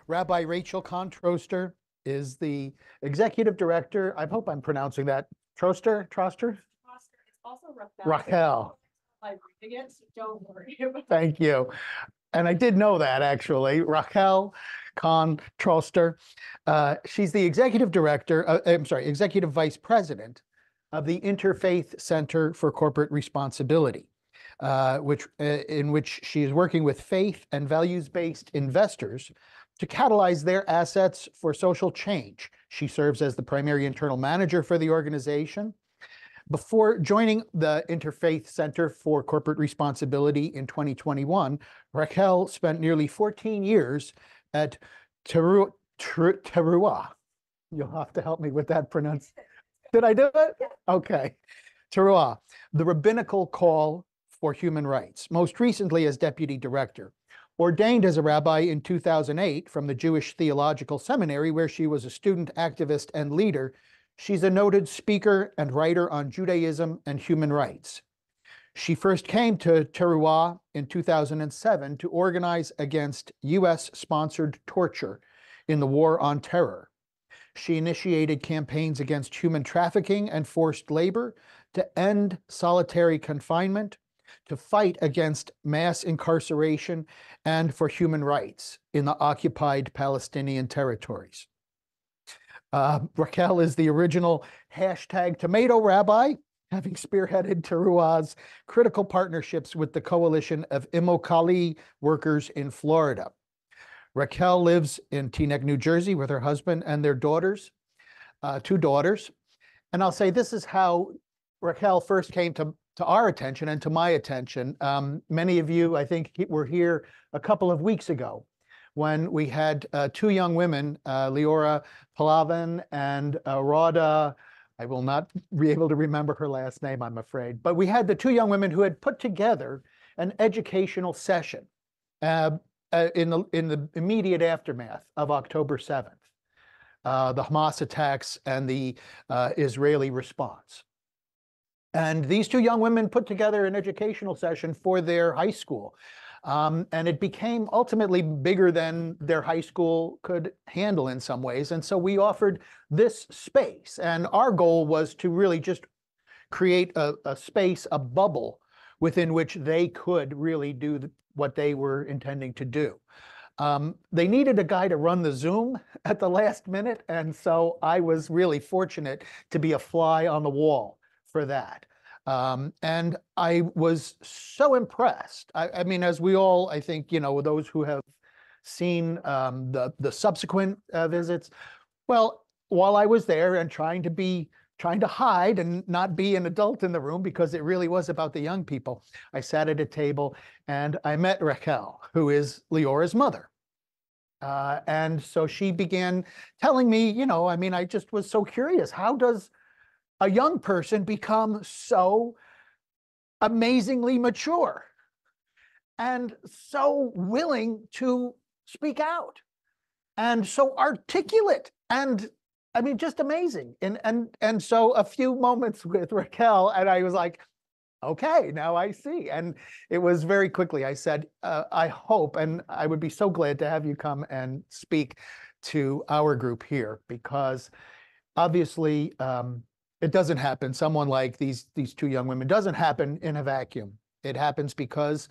Rabbi Rachel Kahn-Troster is the executive director. I hope I'm pronouncing that. Troster? Troster. It's also Rachel. Rachel. I'm reading it, so don't worry. Thank you. And I did know that actually. Rachel Kahn-Troster. She's the executive director, executive vice president of the Interfaith Center for Corporate Responsibility, in which she is working with faith and values-based investors to catalyze their assets for social change. She serves as the primary internal manager for the organization. Before joining the Interfaith Center for Corporate Responsibility in 2021, Rachel spent nearly 14 years at Teruah. You'll have to help me with that pronunciation. Did I do it? Okay. Teruah, the rabbinical call for human rights, most recently as deputy director. Ordained as a rabbi in 2008 from the Jewish Theological Seminary, where she was a student, activist, and leader, she's a noted speaker and writer on Judaism and human rights. She first came to Teruah in 2007 to organize against US-sponsored torture in the War on Terror. She initiated campaigns against human trafficking and forced labor, to end solitary confinement, to fight against mass incarceration, and for human rights in the occupied Palestinian territories. Rachel is the original #TomatoRabbi, having spearheaded Teruah's critical partnerships with the coalition of Immokalee workers in Florida. Rachel lives in Teaneck, New Jersey with her husband and their daughters, 2 daughters. And I'll say this is how Rachel first came to our attention and to my attention. Many of you, I think, were here a couple of weeks ago when we had 2 young women, Leora Palavin and Rhoda. I will not be able to remember her last name, I'm afraid. But we had the 2 young women who had put together an educational session in the immediate aftermath of October 7th, the Hamas attacks and the Israeli response. And these 2 young women put together an educational session for their high school. And it became ultimately bigger than their high school could handle in some ways. And so we offered this space. And our goal was to really just create a space, a bubble within which they could really do what they were intending to do. They needed a guy to run the Zoom at the last minute. And so I was really fortunate to be a fly on the wall for that. And I was so impressed. I mean, as we all, I think, you know, those who have seen the subsequent visits, well, while I was there and trying to hide and not be an adult in the room, because it really was about the young people, I sat at a table and I met Rachel, who is Leora's mother. And so she began telling me, you know, I mean, I just was so curious. How does a young person become so amazingly mature and so willing to speak out and so articulate and, I mean, just amazing. And so a few moments with Rachel, and I was like, okay, now I see. And it was very quickly, I said, I hope, and I would be so glad to have you come and speak to our group here, because obviously it doesn't happen. Someone like these 2 young women doesn't happen in a vacuum. It happens because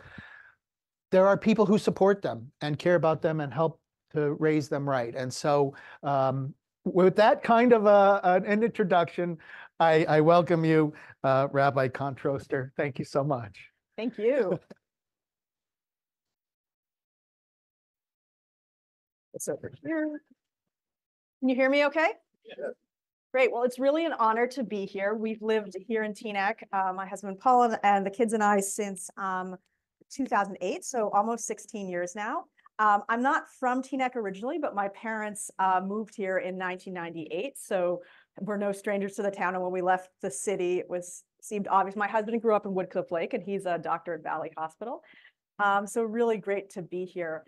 there are people who support them and care about them and help to raise them right. And so with that kind of an introduction, I welcome you, Rabbi KahnTroster. Thank you so much. Thank you. It's over here. Can you hear me okay? Yeah. Great. Well, it's really an honor to be here. We've lived here in Teaneck, my husband Paul and the kids and I, since 2008, so almost 16 years now. I'm not from Teaneck originally, but my parents moved here in 1998, so we're no strangers to the town. And when we left the city, it seemed obvious. My husband grew up in Woodcliff Lake, and he's a doctor at Valley Hospital. So really great to be here.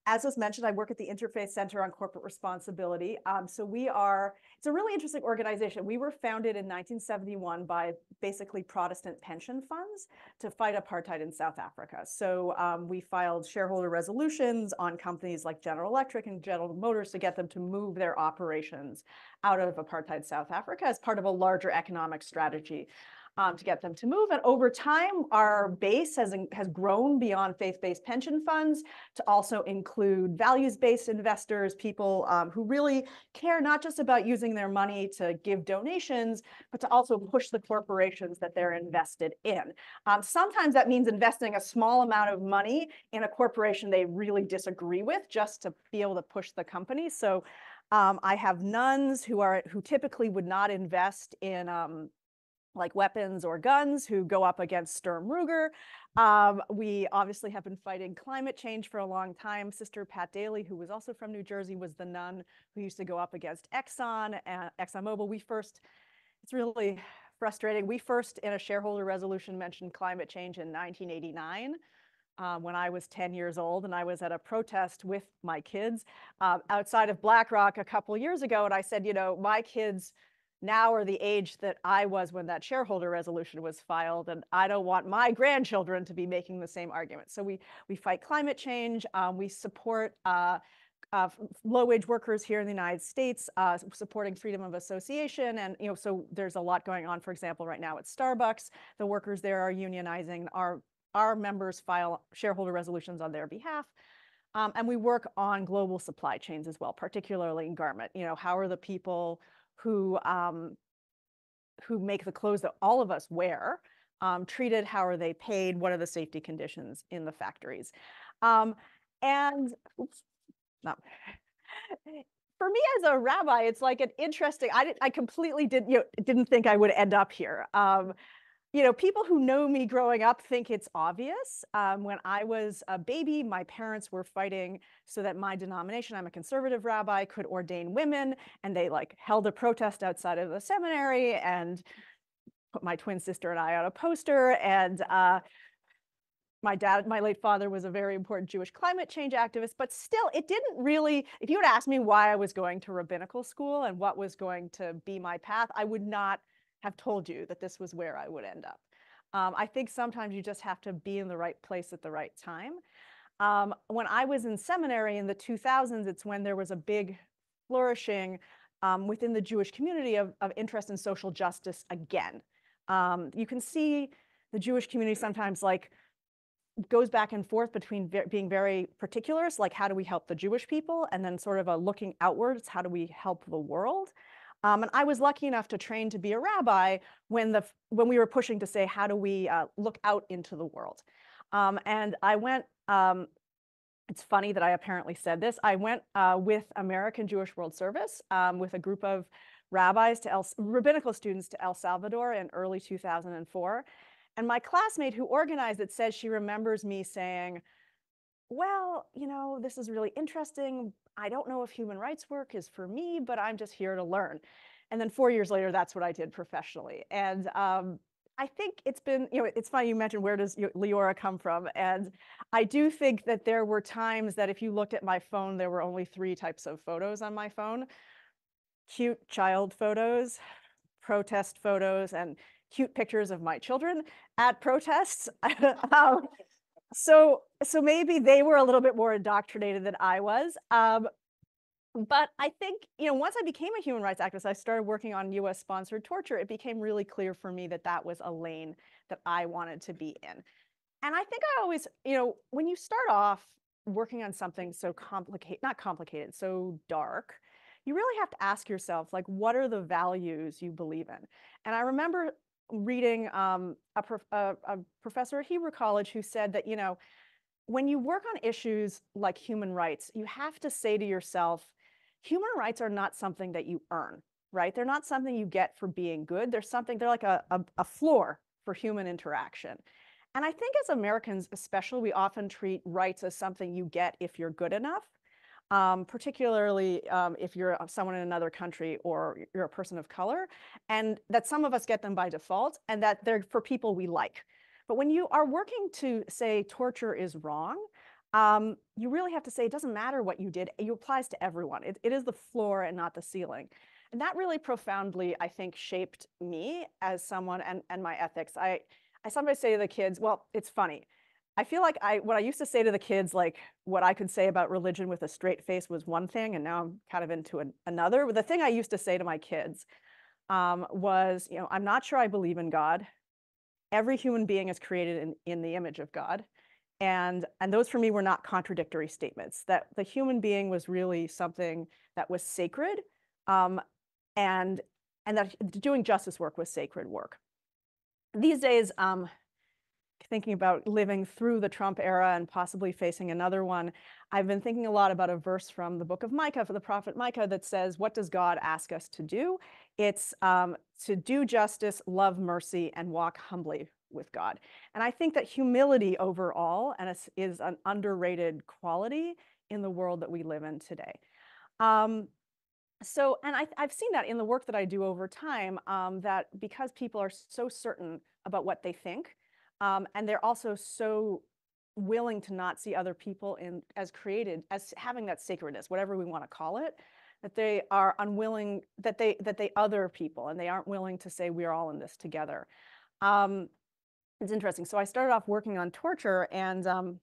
As was mentioned, I work at the Interfaith Center on Corporate Responsibility. So it's a really interesting organization. We were founded in 1971 by basically Protestant pension funds to fight apartheid in South Africa. So we filed shareholder resolutions on companies like General Electric and General Motors to get them to move their operations out of apartheid South Africa as part of a larger economic strategy. To get them to move. And over time, our base has grown beyond faith-based pension funds to also include values-based investors, people who really care not just about using their money to give donations, but to also push the corporations that they're invested in. Sometimes that means investing a small amount of money in a corporation they really disagree with just to be able to push the company. So I have nuns who typically would not invest in like weapons or guns, who go up against Sturm Ruger. We obviously have been fighting climate change for a long time. Sister Pat Daly, who was also from New Jersey, was the nun who used to go up against Exxon and ExxonMobil. It's really frustrating. We first, in a shareholder resolution, mentioned climate change in 1989. When I was 10 years old, and I was at a protest with my kids outside of BlackRock a couple years ago, and I said, my kids now are the age that I was when that shareholder resolution was filed, and I don't want my grandchildren to be making the same argument. So we fight climate change. We support low-wage workers here in the United States, supporting freedom of association, and so there's a lot going on. For example, right now at Starbucks, the workers there are unionizing. Our members file shareholder resolutions on their behalf. And we work on global supply chains as well, particularly in garment. How are the people who make the clothes that all of us wear treated? How are they paid? What are the safety conditions in the factories? And oops, no. For me as a rabbi, it's like an interesting. I completely didn't think I would end up here. People who know me growing up think it's obvious. When I was a baby, my parents were fighting so that my denomination, I'm a conservative rabbi, could ordain women, and they held a protest outside of the seminary and put my twin sister and I on a poster. And my late father was a very important Jewish climate change activist, but still, it didn't really, if you had asked me why I was going to rabbinical school and what was going to be my path, I would not have told you that this was where I would end up. I think sometimes you just have to be in the right place at the right time. When I was in seminary in the 2000s, it's when there was a big flourishing within the Jewish community of interest in social justice again. You can see the Jewish community sometimes goes back and forth between being very particulars, like how do we help the Jewish people, and then sort of a looking outwards, how do we help the world? And I was lucky enough to train to be a rabbi when we were pushing to say, how do we look out into the world? And I went, it's funny that I apparently said this, I went with American Jewish World Service with a group of rabbis rabbinical students to El Salvador in early 2004. And my classmate who organized it says she remembers me saying, well, this is really interesting. I don't know if human rights work is for me, but I'm just here to learn. And then 4 years later, that's what I did professionally. And I think it's been, it's funny you mentioned where does Leora come from? And I do think that there were times that if you looked at my phone, there were only 3 types of photos on my phone: cute child photos, protest photos, and cute pictures of my children at protests. So maybe they were a little bit more indoctrinated than I was. But I think, once I became a human rights activist, I started working on US sponsored torture. It became really clear for me that that was a lane that I wanted to be in. And I think I always, when you start off working on something so not complicated, so dark, you really have to ask yourself, what are the values you believe in? And I remember reading a professor at Hebrew College who said that, when you work on issues like human rights, you have to say to yourself, human rights are not something that you earn, right? They're not something you get for being good. They're like a floor for human interaction. And I think as Americans, especially, we often treat rights as something you get if you're good enough. Particularly if you're someone in another country or you're a person of color, and that some of us get them by default, and that they're for people we like. But when you are working to say torture is wrong, you really have to say it doesn't matter what you did. It applies to everyone. It is the floor and not the ceiling. And that really profoundly, I think, shaped me as someone and my ethics. I sometimes say to the kids, well, it's funny. I feel like what I used to say to the kids, like what I could say about religion with a straight face was one thing, and now I'm kind of into another. But the thing I used to say to my kids was, I'm not sure I believe in God. Every human being is created in the image of God. And those for me were not contradictory statements, that the human being was really something that was sacred, and that doing justice work was sacred work. These days, thinking about living through the Trump era and possibly facing another one, I've been thinking a lot about a verse from the book of Micah, for the prophet Micah, that says, what does God ask us to do? It's to do justice, love mercy, and walk humbly with God. And I think that humility overall is an underrated quality in the world that we live in today. And I've seen that in the work that I do over time, that because people are so certain about what they think, and they're also so willing to not see other people as having that sacredness, whatever we want to call it, that they are unwilling, that they other people, and they aren't willing to say we're all in this together. It's interesting. So I started off working on torture, and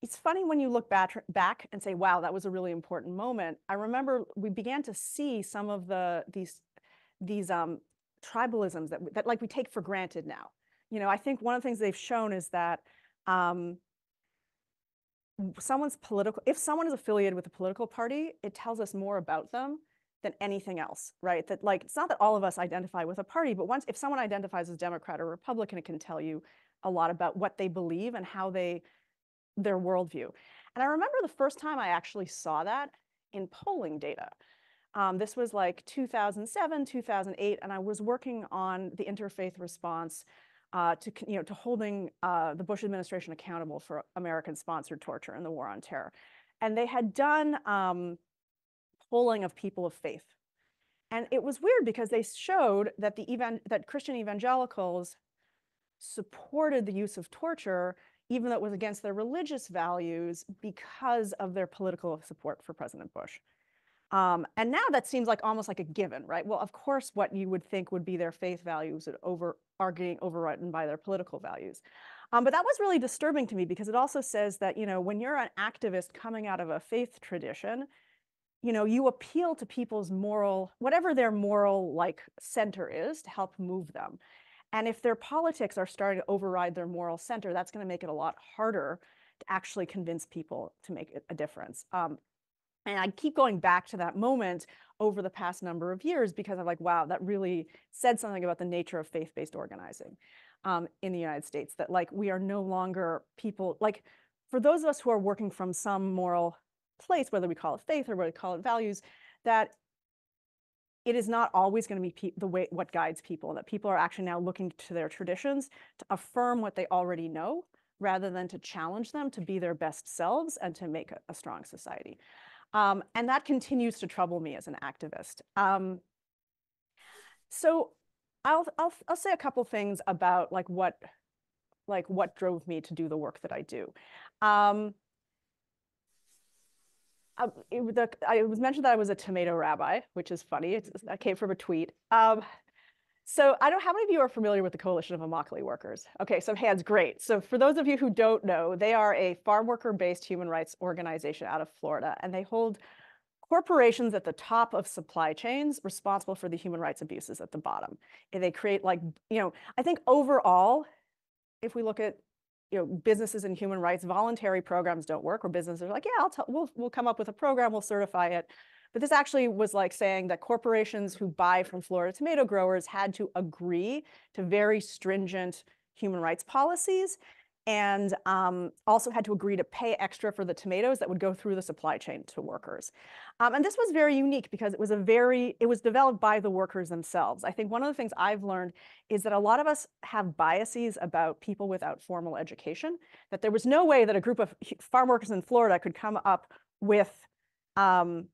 it's funny when you look back and say, wow, that was a really important moment. I remember we began to see some of these tribalisms that like we take for granted now. I think one of the things they've shown is that if someone is affiliated with a political party, it tells us more about them than anything else, right? That like, it's not that all of us identify with a party, but if someone identifies as Democrat or Republican, it can tell you a lot about what they believe and how their worldview. And I remember the first time I actually saw that in polling data. This was like 2007, 2008, and I was working on the interfaith response to holding the Bush administration accountable for American-sponsored torture and the war on terror. And they had done polling of people of faith. And it was weird because they showed that that Christian evangelicals supported the use of torture, even though it was against their religious values, because of their political support for President Bush. And now that seems like almost like a given, right? Well, of course, what you would think would be their faith values are getting overridden by their political values. But that was really disturbing to me because it also says that, when you're an activist coming out of a faith tradition, you appeal to people's whatever their moral like center is, to help move them. And if their politics are starting to override their moral center, that's going to make it a lot harder to actually convince people to make a difference. And I keep going back to that moment over the past number of years because I'm like, wow, that really said something about the nature of faith-based organizing in the United States, that like we are no longer people, like for those of us who are working from some moral place, whether we call it faith or whether we call it values, that it is not always going to be what guides people, and that people are actually now looking to their traditions to affirm what they already know rather than to challenge them to be their best selves and to make a strong society. And that continues to trouble me as an activist. So I'll say a couple things about what drove me to do the work that I do. It was mentioned that I was a tomato rabbi, which is funny. That came from a tweet. So I don't know how many of you are familiar with the Coalition of Immokalee Workers. Okay, some hands, great. So for those of you who don't know, they are a farm worker-based human rights organization out of Florida, and they hold corporations at the top of supply chains responsible for the human rights abuses at the bottom. And they create I think overall, if we look at businesses and human rights, voluntary programs don't work, where businesses are like, yeah, we'll come up with a program, we'll certify it. But this actually was like saying that corporations who buy from Florida tomato growers had to agree to very stringent human rights policies, and also had to agree to pay extra for the tomatoes that would go through the supply chain to workers. And this was very unique because it was developed by the workers themselves. I think one of the things I've learned is that a lot of us have biases about people without formal education, that there was no way that a group of farm workers in Florida could come up with a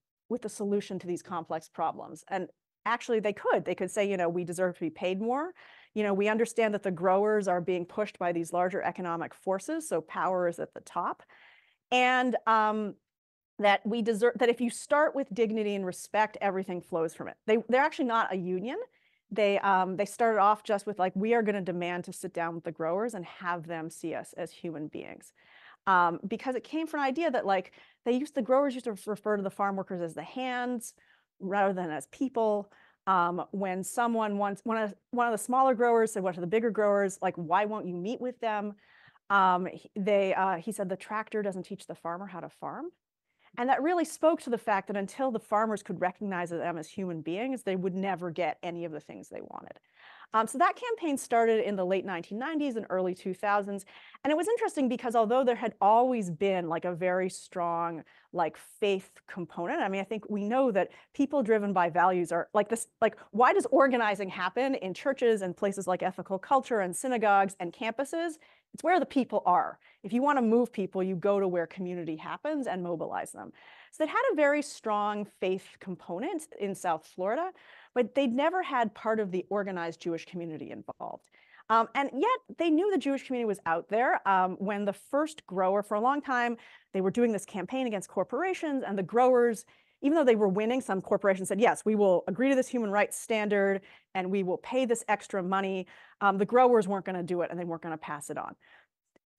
solution to these complex problems. And actually they could say, we deserve to be paid more. We understand that the growers are being pushed by these larger economic forces, so power is at the top. and that we deserve, that if you start with dignity and respect, everything flows from it. They're actually not a union. They started off just with like, we are going to demand to sit down with the growers and have them see us as human beings. Because it came from an idea that like the growers used to refer to the farm workers as the hands rather than as people. When one of the smaller growers said, what to the bigger growers, like, why won't you meet with them? He said the tractor doesn't teach the farmer how to farm. And that really spoke to the fact that until the farmers could recognize them as human beings, they would never get any of the things they wanted. So that campaign started in the late 1990s and early 2000s. And it was interesting because although there had always been like a very strong like faith component, I mean, I think we know that people driven by values are like this, like, why does organizing happen in churches and places like ethical culture and synagogues and campuses? It's where the people are. If you want to move people, you go to where community happens and mobilize them. So it had a very strong faith component in South Florida, but they'd never had part of the organized Jewish community involved. And yet they knew the Jewish community was out there. When the first grower, for a long time, they were doing this campaign against corporations, and the growers, even though they were winning, some corporations said, yes, we will agree to this human rights standard and we will pay this extra money. The growers weren't going to do it and they weren't going to pass it on.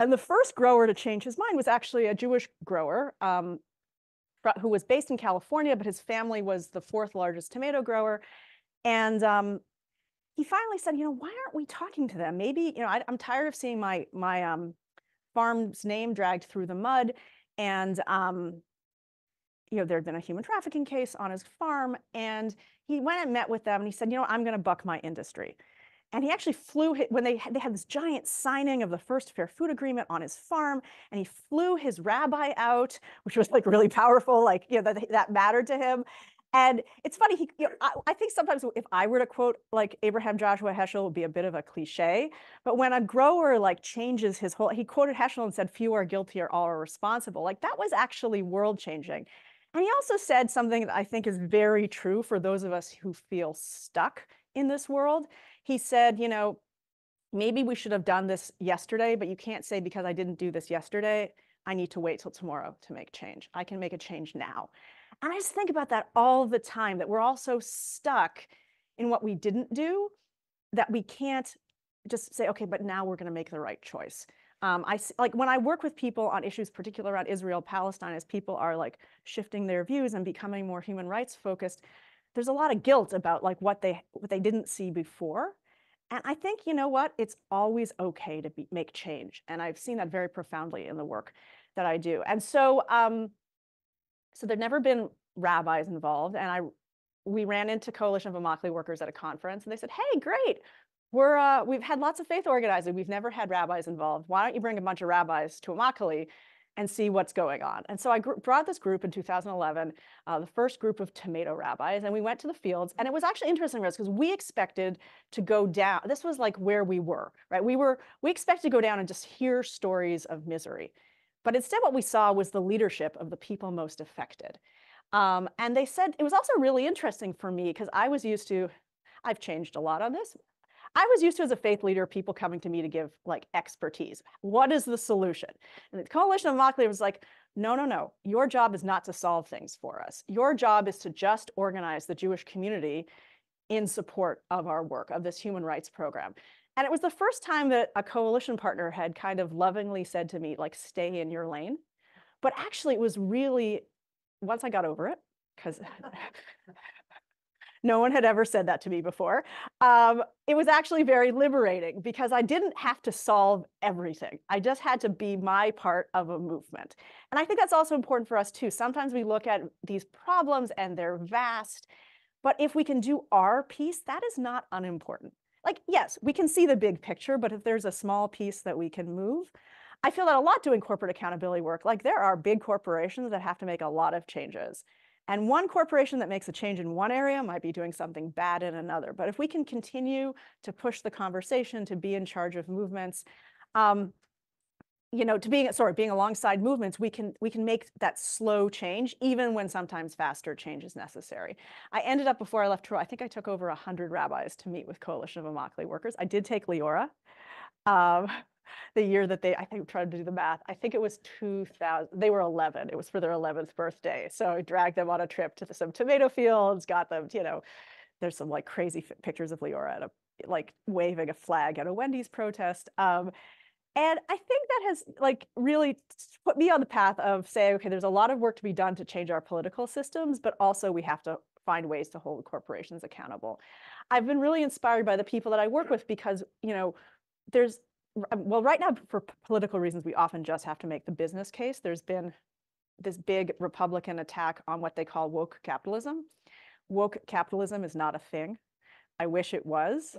And the first grower to change his mind was actually a Jewish grower who was based in California, but his family was the fourth largest tomato grower. And he finally said, why aren't we talking to them? Maybe, I'm tired of seeing my farm's name dragged through the mud. And, there had been a human trafficking case on his farm. And he went and met with them and he said, I'm going to buck my industry. And he actually flew, when they had this giant signing of the first Fair Food Agreement on his farm, and he flew his rabbi out, which was like really powerful, like, that mattered to him. And it's funny, I think sometimes if I were to quote like Abraham Joshua Heschel, it would be a bit of a cliche, but when a grower like changes his whole, he quoted Heschel and said, few are guilty or all are responsible. Like that was actually world changing. And he also said something that I think is very true for those of us who feel stuck in this world. He said, maybe we should have done this yesterday, but you can't say because I didn't do this yesterday, I need to wait till tomorrow to make change. I can make a change now. And I just think about that all the time, that we're all so stuck in what we didn't do that we can't just say, okay, but now we're going to make the right choice. Like when I work with people on issues, particularly around Israel, Palestine, as people are like shifting their views and becoming more human rights focused, there's a lot of guilt about like what they didn't see before. And I think, it's always okay to make change. And I've seen that very profoundly in the work that I do. And so, so there'd never been rabbis involved. And we ran into Coalition of Immokalee workers at a conference and they said, hey, great. We've had lots of faith organizing. We've never had rabbis involved. Why don't you bring a bunch of rabbis to Immokalee and see what's going on? And so I brought this group in 2011, the first group of tomato rabbis, and we went to the fields. And it was actually interesting because we expected to go down. This was like where we were, right? We expected to go down and just hear stories of misery. But instead what we saw was the leadership of the people most affected. And they said, it was also really interesting for me because I've changed a lot on this. I was used to, as a faith leader, people coming to me to give like expertise. What is the solution? And the Coalition of Immokalee was like, no. Your job is not to solve things for us. Your job is to just organize the Jewish community in support of our work, of this human rights program. And it was the first time that a coalition partner had kind of lovingly said to me, like, stay in your lane. But actually, it was really, once I got over it, because no one had ever said that to me before. It was actually very liberating because I didn't have to solve everything. I just had to be my part of a movement. And I think that's also important for us too. Sometimes we look at these problems and they're vast, but if we can do our piece, that is not unimportant. Like, yes, we can see the big picture, but if there's a small piece that we can move, I feel that a lot doing corporate accountability work. Like there are big corporations that have to make a lot of changes. And one corporation that makes a change in one area might be doing something bad in another. But if we can continue to push the conversation, to be in charge of movements, being alongside movements, we can make that slow change, even when sometimes faster change is necessary. I ended up, before I left Troy, I think I took over 100 rabbis to meet with Coalition of Immokalee workers. I did take Leora. the year that I think tried to do the math. I think it was 2000. They were 11. It was for their 11th birthday. So I dragged them on a trip to some tomato fields, got them, there's some like crazy pictures of Leora at like waving a flag at a Wendy's protest. And I think that has like really put me on the path of saying, okay, there's a lot of work to be done to change our political systems, but also we have to find ways to hold corporations accountable. I've been really inspired by the people that I work with because, there's, well, right now for political reasons, we often just have to make the business case. There's been this big Republican attack on what they call woke capitalism. Woke capitalism is not a thing. I wish it was.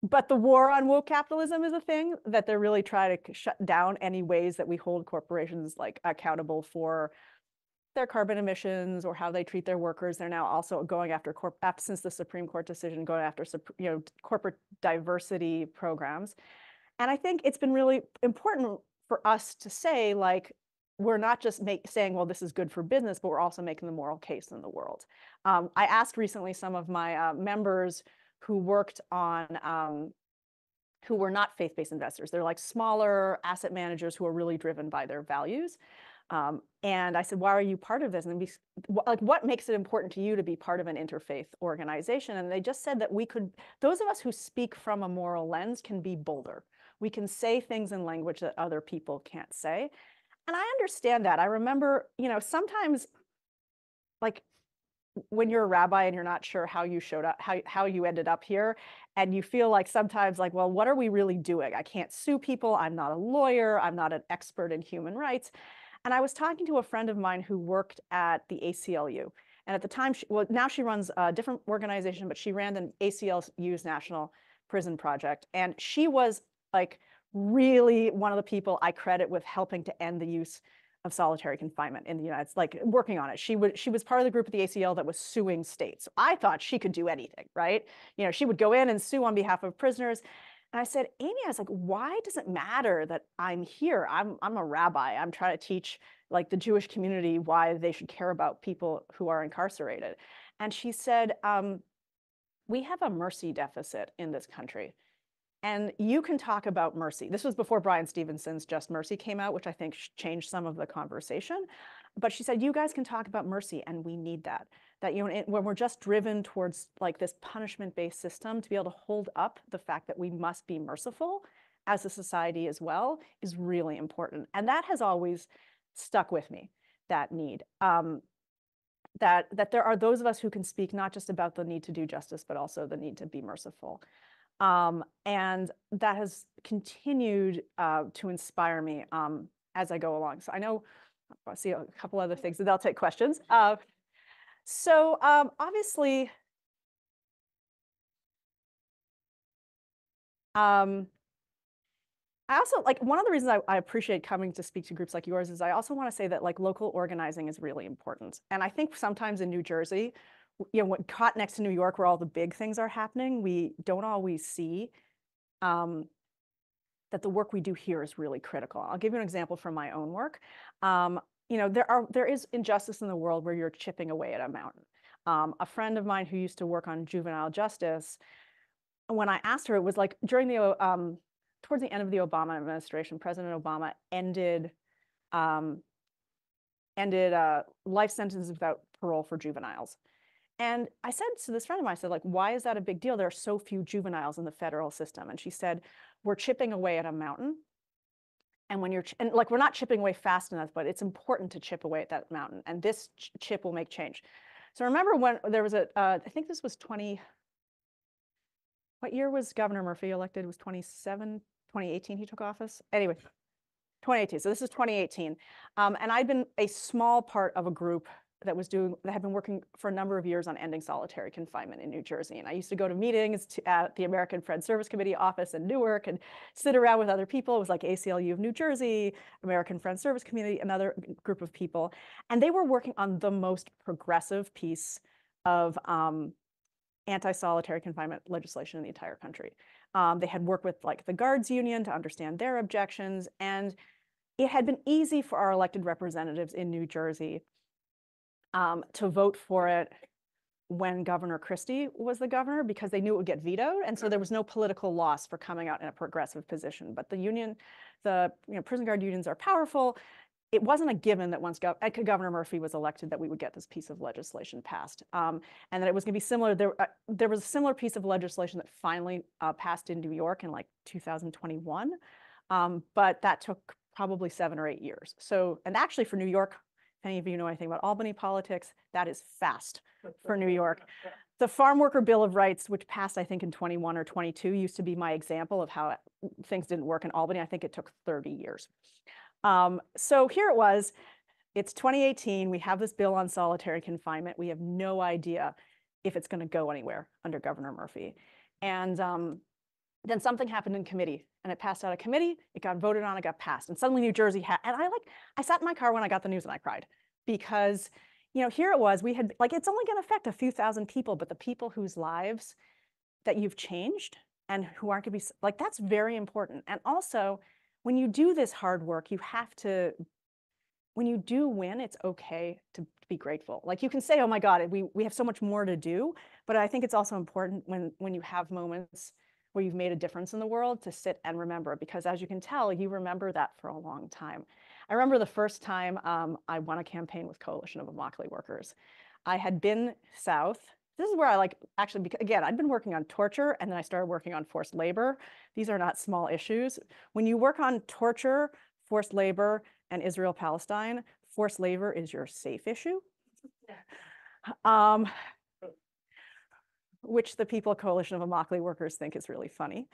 But the war on woke capitalism is a thing that they're really trying to shut down any ways that we hold corporations like accountable for their carbon emissions or how they treat their workers. They're now also going after since the Supreme Court decision, going after corporate diversity programs. And I think it's been really important for us to say, like, we're not just saying, well, this is good for business, but we're also making the moral case in the world. I asked recently some of my members who worked on, who were not faith-based investors. They're like smaller asset managers who are really driven by their values. And I said, why are you part of this? And like, what makes it important to you to be part of an interfaith organization? And they just said that those of us who speak from a moral lens can be bolder. We can say things in language that other people can't say. And I understand that. I remember, sometimes like when you're a rabbi and you're not sure how you showed up, how you ended up here, and you feel like sometimes like, well, what are we really doing? I can't sue people. I'm not a lawyer. I'm not an expert in human rights. And I was talking to a friend of mine who worked at the ACLU. And at the time, now she runs a different organization, but she ran the ACLU's National Prison Project. And she was like really one of the people I credit with helping to end the use of solitary confinement in the United States, like working on it. She was part of the group at the ACL that was suing states. I thought she could do anything, right? She would go in and sue on behalf of prisoners. And I said, Amy, I was like, why does it matter that I'm here? I'm a rabbi. I'm trying to teach like the Jewish community why they should care about people who are incarcerated. And she said, we have a mercy deficit in this country. And you can talk about mercy. This was before Brian Stevenson's Just Mercy came out, which I think changed some of the conversation. But she said, you guys can talk about mercy, and we need that. That when we're just driven towards like this punishment-based system, to be able to hold up the fact that we must be merciful as a society as well is really important. And that has always stuck with me, that need. That there are those of us who can speak not just about the need to do justice, but also the need to be merciful. And that has continued to inspire me as I go along. So I know I see a couple other things, and I'll take questions. So obviously, I also like one of the reasons I appreciate coming to speak to groups like yours is I also want to say that like local organizing is really important. And I think sometimes in New Jersey, when caught next to New York, where all the big things are happening, we don't always see that the work we do here is really critical. I'll give you an example from my own work. There is injustice in the world where you're chipping away at a mountain. A friend of mine who used to work on juvenile justice, when I asked her, it was like during the towards the end of the Obama administration, President Obama ended life sentences without parole for juveniles. And I said to this friend of mine, I said, like, why is that a big deal? There are so few juveniles in the federal system. And she said, we're chipping away at a mountain. And like, we're not chipping away fast enough, but it's important to chip away at that mountain. And this chip will make change. So remember when there was I think this was what year was Governor Murphy elected? It was 2018 he took office? Anyway, 2018. So this is 2018. And I'd been a small part of a group that had been working for a number of years on ending solitary confinement in New Jersey. And I used to go to meetings at the American Friends Service Committee office in Newark and sit around with other people. It was like ACLU of New Jersey, American Friends Service Committee, another group of people. And they were working on the most progressive piece of anti-solitary confinement legislation in the entire country. They had worked with like the guards union to understand their objections. And it had been easy for our elected representatives in New Jersey to vote for it when Governor Christie was the governor because they knew it would get vetoed. And so there was no political loss for coming out in a progressive position. But the prison guard unions are powerful. It wasn't a given that once Governor Murphy was elected that we would get this piece of legislation passed, and that it was going to be similar. There was a similar piece of legislation that finally passed in New York in like 2021, but that took probably 7 or 8 years. So, and actually for New York, if any of you know anything about Albany politics, that is fast for New York. The Farm Worker Bill of Rights, which passed, I think, in 21 or 22, used to be my example of how things didn't work in Albany. I think it took 30 years. So here it was, it's 2018, we have this bill on solitary confinement. We have no idea if it's going to go anywhere under Governor Murphy. And then something happened in committee and it passed out of committee, it got voted on, it got passed. And suddenly New Jersey had, and I sat in my car when I got the news and I cried because, here it was, we had, it's only going to affect a few thousand people, but the people whose lives that you've changed and who aren't going to be, that's very important. And also, when you do this hard work, you have to, when you do win, it's okay to be grateful. You can say, oh my God, we have so much more to do. But I think it's also important when you have moments where you've made a difference in the world to sit and remember, because as you can tell, you remember that for a long time. I remember the first time I won a campaign with Coalition of Immokalee Workers. I had been south. This is where I actually, again, I'd been working on torture and then I started working on forced labor. These are not small issues. When you work on torture, forced labor, and Israel-Palestine, forced labor is your safe issue, which the people Coalition of Immokalee Workers think is really funny.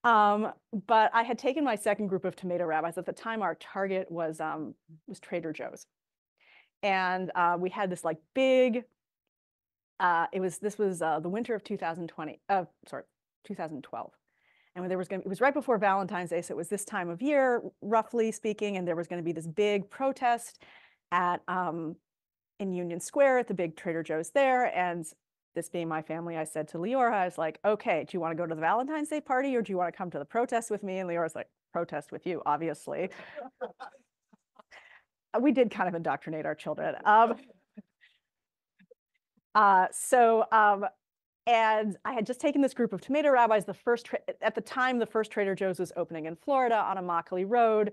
But I had taken my second group of tomato rabbis. At the time, our target was Trader Joe's. And we had this big, this was the winter of 2012. And it was right before Valentine's Day, so it was this time of year, roughly speaking, and there was going to be this big protest at in Union Square at the big Trader Joe's there. And this being my family, I said to Leora, I was like, okay, do you want to go to the Valentine's Day party or do you want to come to the protest with me? And Leora's like, protest with you, obviously. We did kind of indoctrinate our children. And I had just taken this group of tomato rabbis. At the time, the first Trader Joe's was opening in Florida on Immokalee Road.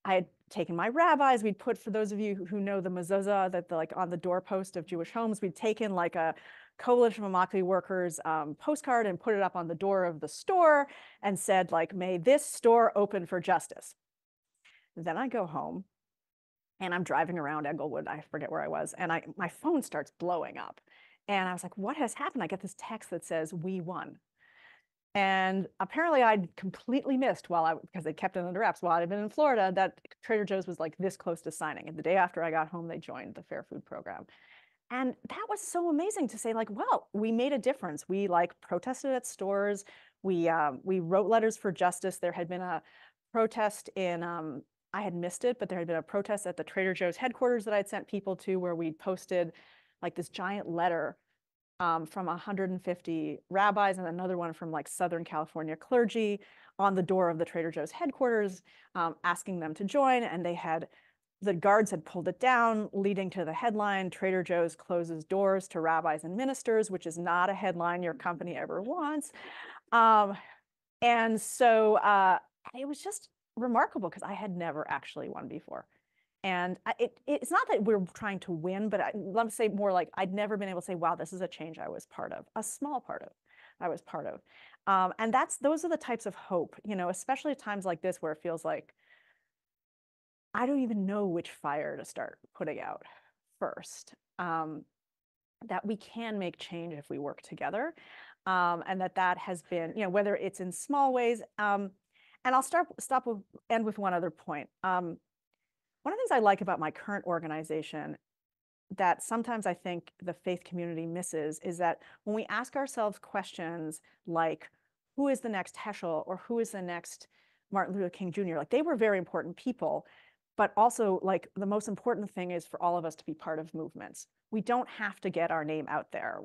I had taken my rabbis. We'd put, for those of you who know the mezuzah, that on the doorpost of Jewish homes, we'd taken a Coalition of Immokalee Workers postcard and put it up on the door of the store and said, may this store open for justice. Then I go home and I'm driving around Englewood. I forget where I was. And my phone starts blowing up. And I was like, what has happened? I get this text that says, we won. And apparently I'd completely missed because they kept it under wraps while I'd been in Florida, that Trader Joe's was this close to signing. And the day after I got home, they joined the Fair Food Program. And that was so amazing to say, well, we made a difference. We protested at stores. We wrote letters for justice. There had been a protest in, I had missed it, but there had been a protest at the Trader Joe's headquarters that I'd sent people to where we'd posted this giant letter from 150 rabbis and another one from Southern California clergy on the door of the Trader Joe's headquarters, asking them to join. And the guards had pulled it down, leading to the headline, Trader Joe's closes doors to rabbis and ministers, which is not a headline your company ever wants. And so it was just remarkable because I had never actually won before. And it's not that we're trying to win, but let me say more I'd never been able to say, wow, this is a change I was part of, a small part of, I was part of. And those are the types of hope, especially at times like this where it feels like I don't even know which fire to start putting out first, that we can make change if we work together. And that has been, whether it's in small ways. And I'll end with one other point. One of the things I like about my current organization that sometimes I think the faith community misses is that when we ask ourselves questions like, who is the next Heschel or who is the next Martin Luther King Jr., they were very important people, but also the most important thing is for all of us to be part of movements. We don't have to get our name out there,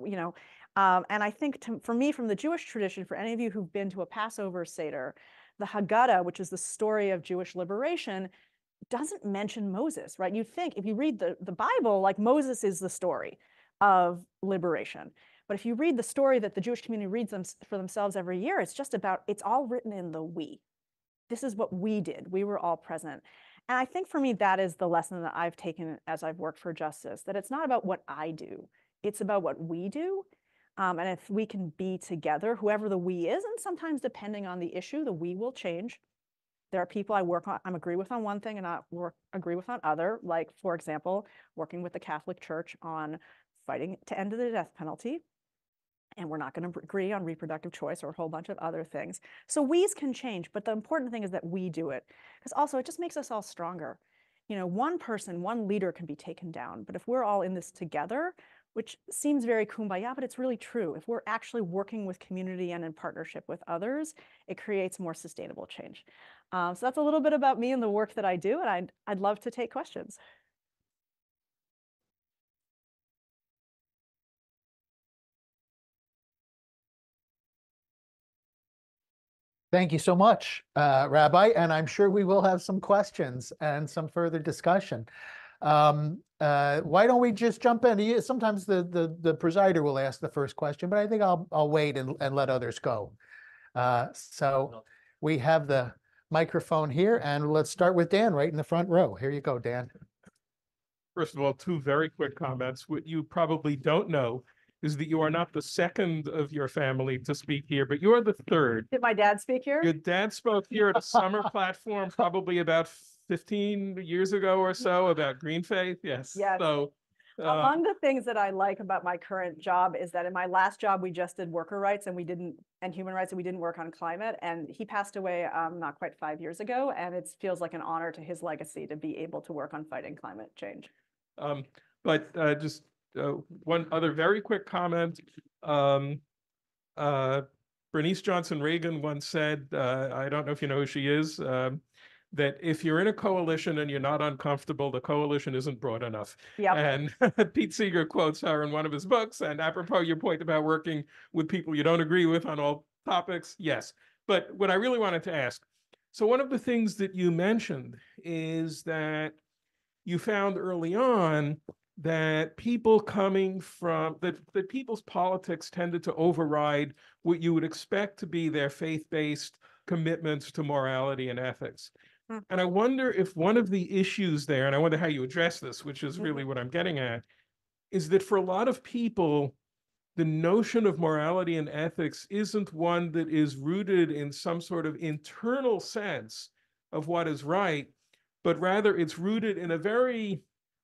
and I think for me, from the Jewish tradition, for any of you who've been to a Passover Seder, the Haggadah, which is the story of Jewish liberation, doesn't mention Moses, right? You'd think if you read the Bible, Moses is the story of liberation. But if you read the story that the Jewish community reads for themselves every year, it's just about, it's all written in the we. This is what we did. We were all present. And I think for me, that is the lesson that I've taken as I've worked for justice, that it's not about what I do, it's about what we do. And if we can be together, whoever the we is, and sometimes depending on the issue, the we will change. There are people I agree with on one thing and not agree with on other, like, for example, working with the Catholic Church on fighting to end the death penalty. And we're not going to agree on reproductive choice or a whole bunch of other things. So we's can change, but the important thing is that we do it. Because also it just makes us all stronger. You know, one person, one leader can be taken down, but if we're all in this together, which seems very kumbaya, but it's really true. If we're actually working with community and in partnership with others, it creates more sustainable change. So that's a little bit about me and the work that I do, and I'd love to take questions. Thank you so much, Rabbi, and I'm sure we will have some questions and some further discussion. Why don't we just jump in? Sometimes the presider will ask the first question, but I think I'll wait and let others go. So we have the microphone here, and let's start with Dan right in the front row. Here you go, Dan. First of all, two very quick comments. What you probably don't know is that you are not the second of your family to speak here, but you are the third. Did my dad speak here? Your dad spoke here at a summer platform probably about 15 years ago or so about green faith. Yes. Yes. So among the things that I like about my current job is that in my last job, we just did worker rights and human rights, and we didn't work on climate. And he passed away not quite 5 years ago. And it feels like an honor to his legacy to be able to work on fighting climate change. Just one other very quick comment. Bernice Johnson Reagan once said, I don't know if you know who she is, that if you're in a coalition and you're not uncomfortable, the coalition isn't broad enough. Yep. And Pete Seeger quotes her in one of his books. And apropos your point about working with people you don't agree with on all topics, yes. But what I really wanted to ask, so one of the things that you mentioned is that you found early on that people coming from, that people's politics tended to override what you would expect to be their faith-based commitments to morality and ethics. And I wonder if one of the issues there, and I wonder how you address this, which is really what I'm getting at, is that for a lot of people, the notion of morality and ethics isn't one that is rooted in some sort of internal sense of what is right, but rather it's rooted in a very,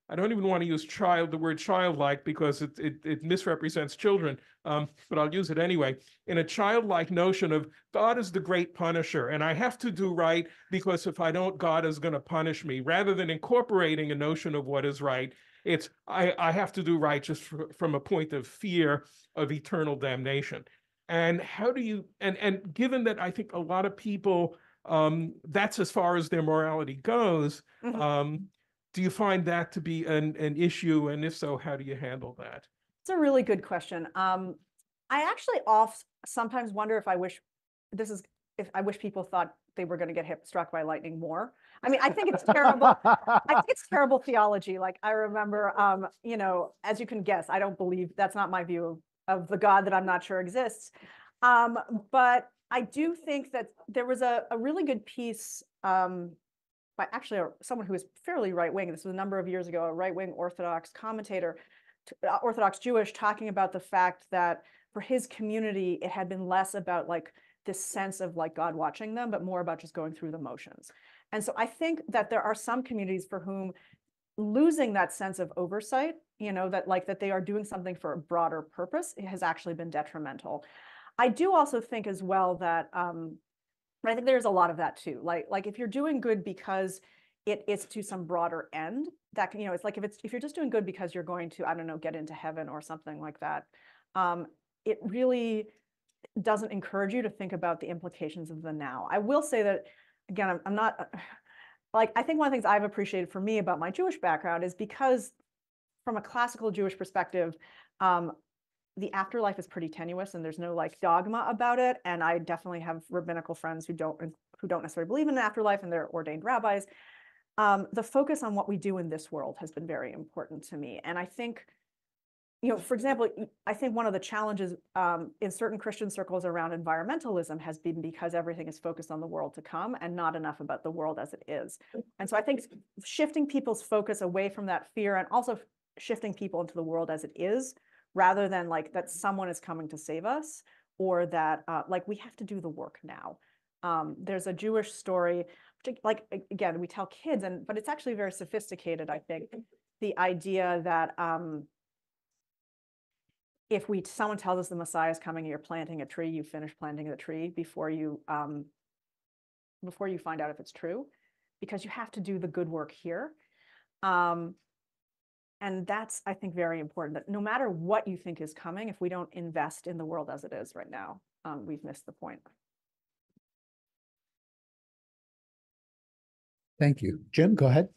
I don't even want to use the word childlike, because it misrepresents children, but I'll use it anyway, in a childlike notion of God is the great punisher, and I have to do right because if I don't, God is going to punish me, rather than incorporating a notion of what is right. It's, I have to do right just from a point of fear of eternal damnation. And how do you, and given that I think a lot of people, that's as far as their morality goes, do you find that to be an issue? And if so, how do you handle that? It's a really good question. I actually sometimes wonder if I wish people thought they were going to get struck by lightning more. I mean, I think it's terrible. I think it's terrible theology. Like, I remember, you know, as you can guess, I don't believe, that's not my view of the God that I'm not sure exists. But I do think that there was a really good piece by actually someone who was fairly right-wing. This was a number of years ago, a right-wing Orthodox commentator, Orthodox Jewish, talking about the fact that for his community, it had been less about like this sense of like God watching them, but more about just going through the motions. And so I think that there are some communities for whom losing that sense of oversight, you know, that they are doing something for a broader purpose, it has actually been detrimental. I do also think as well that, I think there's a lot of that too. Like if you're doing good because it is to some broader end, that can, you know, it's like if you're just doing good because you're going to, I don't know, get into heaven or something like that, it really doesn't encourage you to think about the implications of the now. I will say that, again, I'm not, like, I think one of the things I've appreciated for me about my Jewish background is because from a classical Jewish perspective, the afterlife is pretty tenuous and there's no like dogma about it. And I definitely have rabbinical friends who don't necessarily believe in an afterlife, and they're ordained rabbis. The focus on what we do in this world has been very important to me. And I think for example, I think one of the challenges in certain Christian circles around environmentalism has been because everything is focused on the world to come and not enough about the world as it is. And so I think shifting people's focus away from that fear and also shifting people into the world as it is, rather than like that someone is coming to save us, or that like we have to do the work now. There's a Jewish story, like again, we tell kids, but it's actually very sophisticated, I think. The idea that if someone tells us the Messiah is coming and you're planting a tree, you finish planting the tree before you find out if it's true, because you have to do the good work here. And that's, I think, very important, that no matter what you think is coming, if we don't invest in the world as it is right now, we've missed the point. Thank you. Jim, go ahead.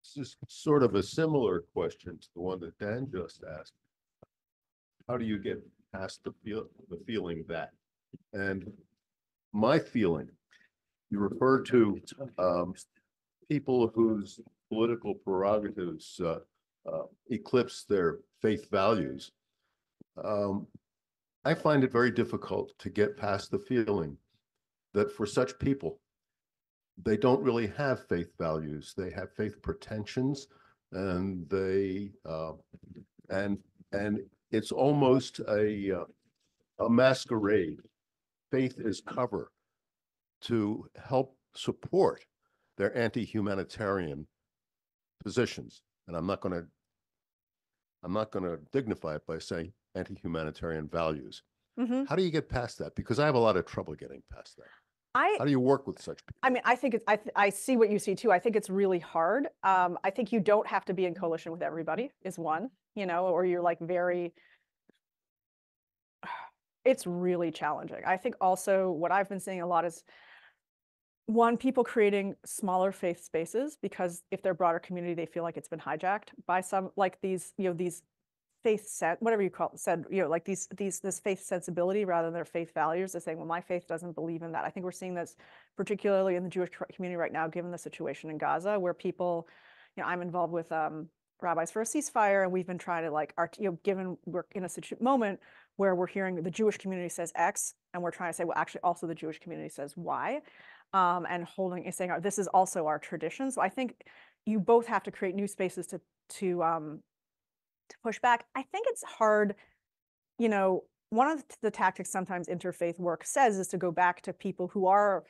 This is sort of a similar question to the one that Dan just asked. How do you get past the feeling that? And my feeling, you refer to people whose political prerogatives eclipse their faith values. I find it very difficult to get past the feeling that for such people, they don't really have faith values. They have faith pretensions, and they and it's almost a masquerade. Faith is cover to help support their anti-humanitarian positions. And I'm not going to dignify it by saying anti-humanitarian values. Mm-hmm. How do you get past that? Because I have a lot of trouble getting past that. How do you work with such people? I mean, I think I see what you see too. I think it's really hard. I think you don't have to be in coalition with everybody is one, or you're like it's really challenging. I think also what I've been seeing a lot is one, people creating smaller faith spaces, because if their broader community, they feel like it's been hijacked by some, like these faith whatever you call it, said, like this faith sensibility rather than their faith values. They're saying, well, my faith doesn't believe in that. I think we're seeing this particularly in the Jewish community right now, given the situation in Gaza, where people, I'm involved with Rabbis for a Ceasefire, and we've been trying to given we're in a moment where we're hearing the Jewish community says X, and we're trying to say, well, actually also the Jewish community says Y, and saying this is also our tradition. So I think you both have to create new spaces to push back. I think it's hard, one of the tactics sometimes interfaith work says is to go back to people who are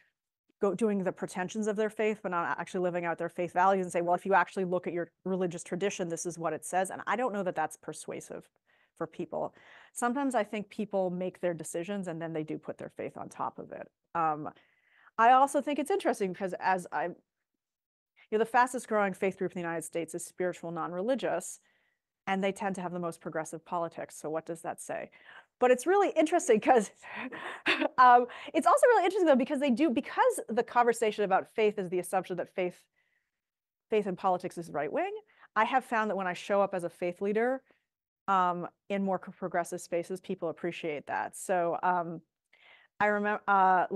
doing the pretensions of their faith, but not actually living out their faith values, and say, well, if you actually look at your religious tradition, this is what it says. And I don't know that that's persuasive for people. Sometimes I think people make their decisions and then they do put their faith on top of it. I also think it's interesting because the fastest growing faith group in the United States is spiritual non-religious, and they tend to have the most progressive politics. So what does that say? But it's really interesting because it's also really interesting though, because because the conversation about faith is the assumption that faith in politics is right wing. I have found that when I show up as a faith leader in more progressive spaces, people appreciate that. So I remember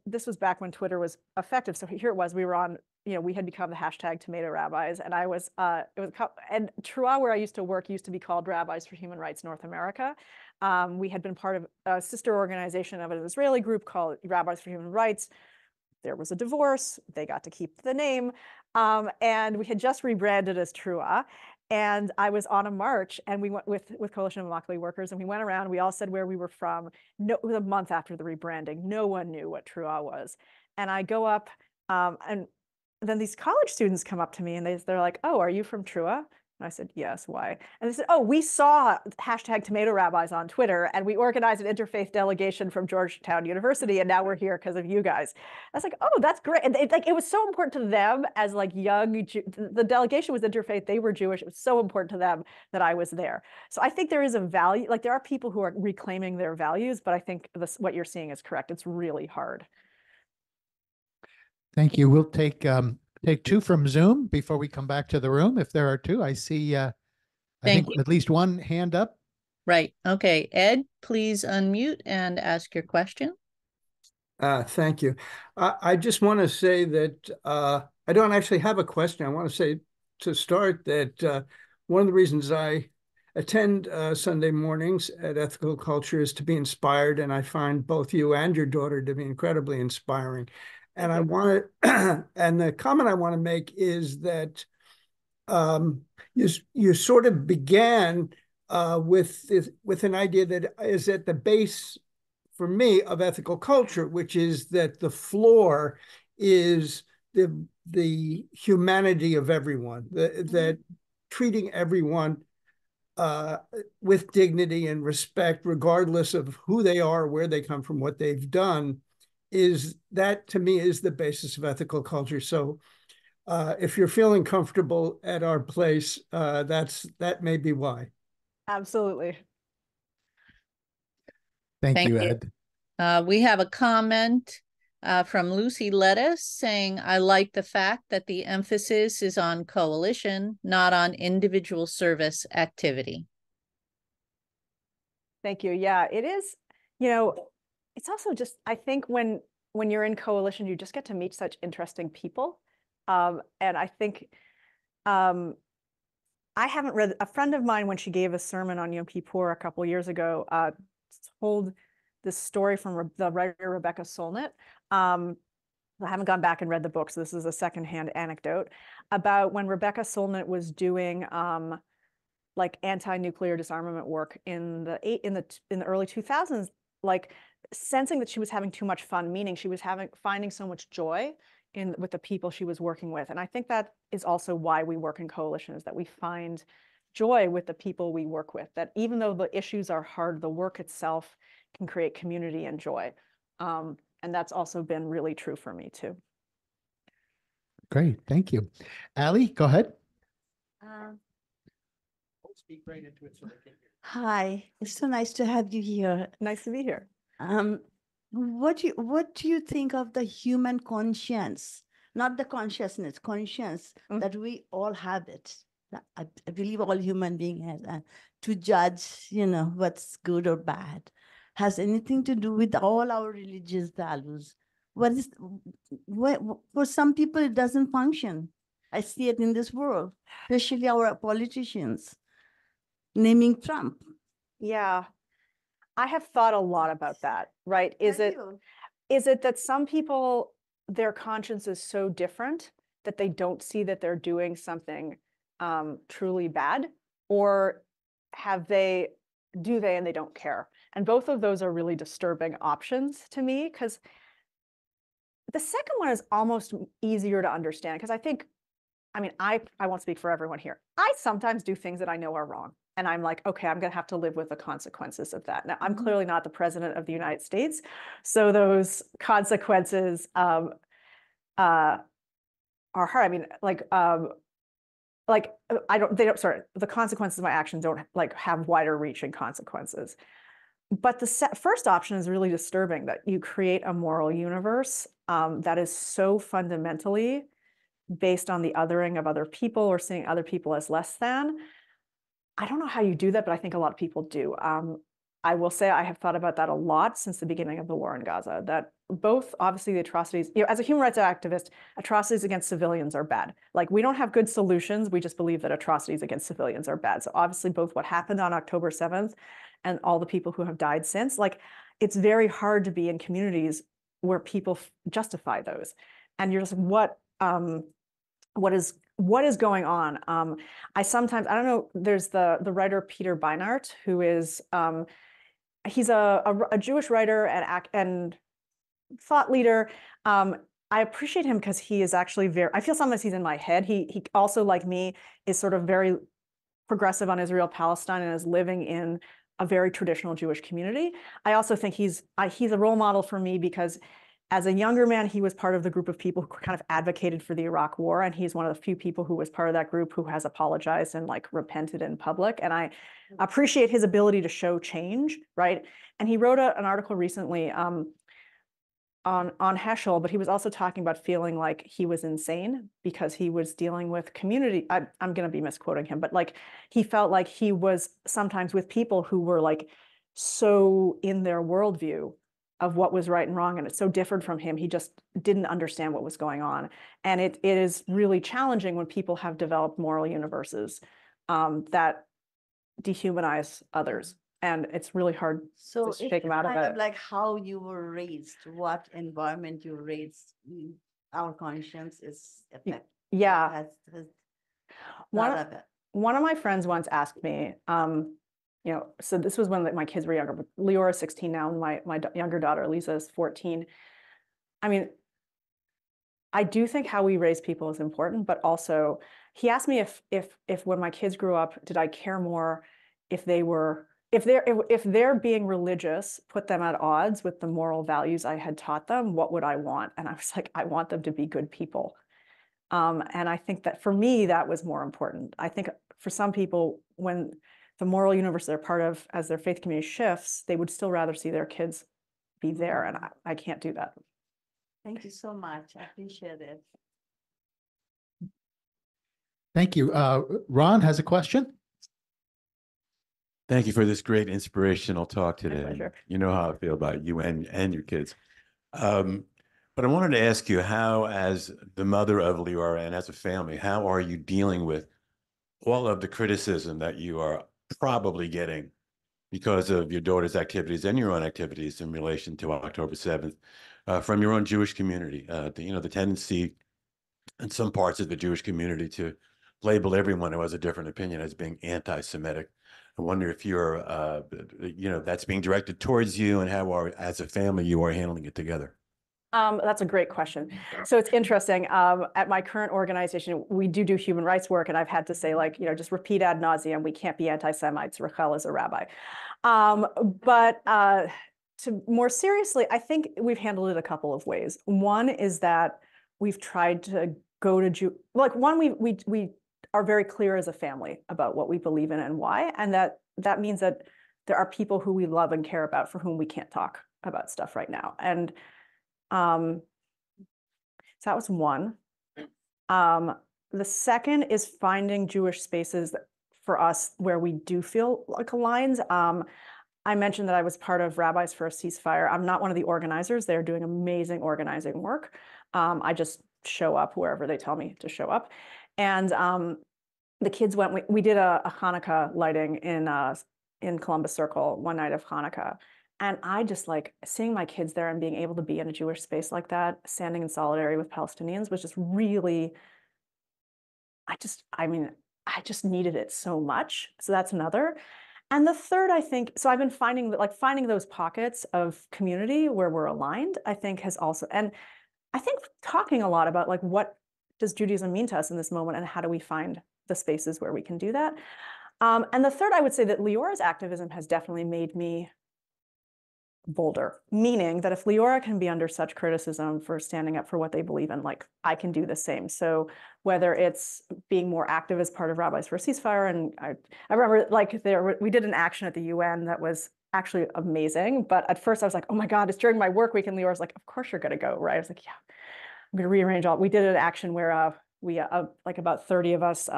this was back when Twitter was effective. So here it was, we were on, we had become the hashtag Tomato Rabbis, and I was, and Trua, where I used to work, used to be called Rabbis for Human Rights North America. We had been part of a sister organization of an Israeli group called Rabbis for Human Rights. There was a divorce, they got to keep the name, and we had just rebranded as Trua. And I was on a march, and we went with Coalition of Immokalee Workers, and we went around. We all said where we were from. It was a month after the rebranding. No one knew what Trua was. And I go up, and then these college students come up to me, and they're like, "Oh, are you from Trua?" And I said, "Yes, why?" And they said, "Oh, we saw hashtag Tomato Rabbis on Twitter, and we organized an interfaith delegation from Georgetown University, and now we're here because of you guys." I was like, "Oh, that's great!" And it was so important to them as young. The delegation was interfaith; they were Jewish. It was so important to them that I was there. So I think there is a value. There are people who are reclaiming their values, but I think what you're seeing is correct. It's really hard. Thank you. We'll take two from Zoom before we come back to the room. If there are two, I see, I think at least one hand up. Right. Okay. Ed, please unmute and ask your question. Thank you. I just want to say that I don't actually have a question. I want to say to start that one of the reasons I attend Sunday mornings at Ethical Culture is to be inspired, and I find both you and your daughter to be incredibly inspiring. And I want to, and the comment I want to make is that you sort of began with an idea that is at the base for me of ethical culture, which is that the floor is the humanity of everyone, that treating everyone with dignity and respect, regardless of who they are, where they come from, what they've done, is that to me is the basis of ethical culture. So if you're feeling comfortable at our place, that may be why. Absolutely. Thank you, you. Ed. We have a comment from Lucy Lettuce saying, I like the fact that the emphasis is on coalition, not on individual service activity. Thank you. Yeah, it is, it's also just, I think when you're in coalition, you just get to meet such interesting people. And I think I haven't read, a friend of mine, when she gave a sermon on Yom Kippur a couple years ago, told this story from the writer Rebecca Solnit. I haven't gone back and read the book, so this is a secondhand anecdote about when Rebecca Solnit was doing like anti-nuclear disarmament work in the early 2000s, like sensing that she was having too much fun, meaning she was finding so much joy with the people she was working with. And I think that is also why we work in coalitions, that we find joy with the people we work with, that even though the issues are hard, the work itself can create community and joy. And that's also been really true for me too. Great, thank you. Allie, go ahead. Speak right into it so they can hear. Hi, it's so nice to have you here. Nice to be here. What do you think of the human conscience, not the consciousness, conscience that we all have it? I believe all human beings have to judge, what's good or bad, has anything to do with all our religious values. For some people, it doesn't function. I see it in this world, especially our politicians. Naming Trump. Yeah, I have thought a lot about that, right? Is it that some people, their conscience is so different that they don't see that they're doing something truly bad, or do they and they don't care? And both of those are really disturbing options to me, because the second one is almost easier to understand, because I won't speak for everyone here. I sometimes do things that I know are wrong. And I'm like, okay, I'm going to have to live with the consequences of that. Now, I'm clearly not the president of the United States, so those consequences are hard. I mean, the consequences of my actions don't have wider reaching consequences. But the first option is really disturbing, that you create a moral universe that is so fundamentally based on the othering of other people, or seeing other people as less than. I don't know how you do that, but I think a lot of people do. I will say I have thought about that a lot since the beginning of the war in Gaza, that both obviously the atrocities, as a human rights activist, atrocities against civilians are bad. Like, we don't have good solutions. We just believe that atrocities against civilians are bad. So obviously both what happened on October 7th and all the people who have died since, it's very hard to be in communities where people justify those. And you're just, what is going on? I don't know, there's the writer Peter Beinart, who is, he's a Jewish writer and thought leader. I appreciate him because he is actually I feel sometimes he's in my head. He also, like me, is sort of very progressive on Israel-Palestine and is living in a very traditional Jewish community. I also think he's a role model for me because as a younger man, he was part of the group of people who kind of advocated for the Iraq War, and he's one of the few people who was part of that group who has apologized and repented in public. And I appreciate his ability to show change, right? And he wrote an article recently on Heschel, but he was also talking about feeling like he was insane because he was dealing with community. I'm going to be misquoting him, but he felt like he was sometimes with people who were so in their worldview of what was right and wrong, and it's so different from him. He just didn't understand what was going on. And it is really challenging when people have developed moral universes that dehumanize others. And it's really hard So to it's shake them out of kind it. of like how you were raised, what environment you were raised, our conscience is affected. Yeah. Has One lot of- of it. One of my friends once asked me, so this was when my kids were younger, but Leora is 16 now, and my younger daughter, Lisa, is 14. I mean, I do think how we raise people is important, but also he asked me if when my kids grew up, did I care more if they're being religious, put them at odds with the moral values I had taught them, what would I want? And I was like, I want them to be good people. And I think that for me, that was more important. I think for some people, when the moral universe they're part of as their faith community shifts, they would still rather see their kids be there. And I can't do that. Thank you so much. I appreciate it. Thank you. Ron has a question. Thank you for this great inspirational talk today. pleasure. You know how I feel about you and your kids. But I wanted to ask you how, as the mother of Leora and as a family, how are you dealing with all of the criticism that you are probably getting because of your daughter's activities and your own activities in relation to October 7th from your own Jewish community? The tendency in some parts of the Jewish community to label everyone who has a different opinion as being anti-Semitic. I wonder if you're, that's being directed towards you, and how as a family, you are handling it together. That's a great question. So it's interesting. At my current organization, we do human rights work, and I've had to say, just repeat ad nauseum, we can't be anti-Semites. Rachel is a rabbi. But to more seriously, I think we've handled it a couple of ways. One is that we've tried to go to we are very clear as a family about what we believe in and why, and that means that there are people who we love and care about for whom we can't talk about stuff right now. And so that was one. The second is finding Jewish spaces for us where we do feel like aligns. I mentioned that I was part of Rabbis for a Ceasefire. I'm not one of the organizers. They're doing amazing organizing work. I just show up wherever they tell me to show up. And the kids went, we did a Hanukkah lighting in Columbus Circle one night of Hanukkah. And I just seeing my kids there and being able to be in a Jewish space like that, standing in solidarity with Palestinians, was just really, I just needed it so much. So that's another. And the third, I think, so I've been finding those pockets of community where we're aligned, I think has also, and I think talking a lot about what does Judaism mean to us in this moment, and how do we find the spaces where we can do that. And the third, I would say that Leora's activism has definitely made me bolder, meaning that if Leora can be under such criticism for standing up for what they believe in, I can do the same. So whether it's being more active as part of Rabbis for a Ceasefire, and I remember we did an action at the UN that was actually amazing, but at first I was like, oh my God, it's during my work week, and Leora's like, of course you're gonna go, right? I was like, yeah, I'm gonna rearrange all. We did an action where we about 30 of us,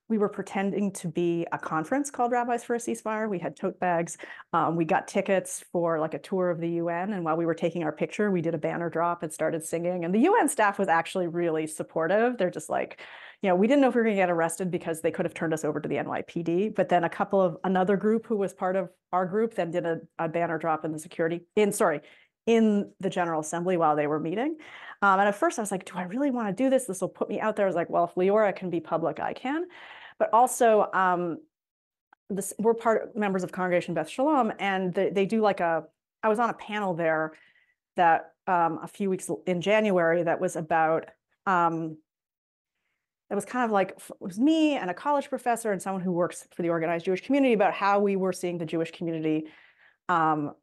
we were pretending to be a conference called Rabbis for a Ceasefire. We had tote bags. We got tickets for a tour of the UN. And while we were taking our picture, we did a banner drop and started singing. And the UN staff was actually really supportive. They're just we didn't know if we were going to get arrested because they could have turned us over to the NYPD. But then another group who was part of our group then did a banner drop in in the General Assembly while they were meeting. And at first I was like, do I really want to do this? This will put me out there. I was like, well, if Leora can be public, I can. But also, we're members of Congregation Beth Shalom, and they do I was on a panel there that a few weeks in January that was about, it was kind of it was me and a college professor and someone who works for the organized Jewish community about how we were seeing the Jewish community and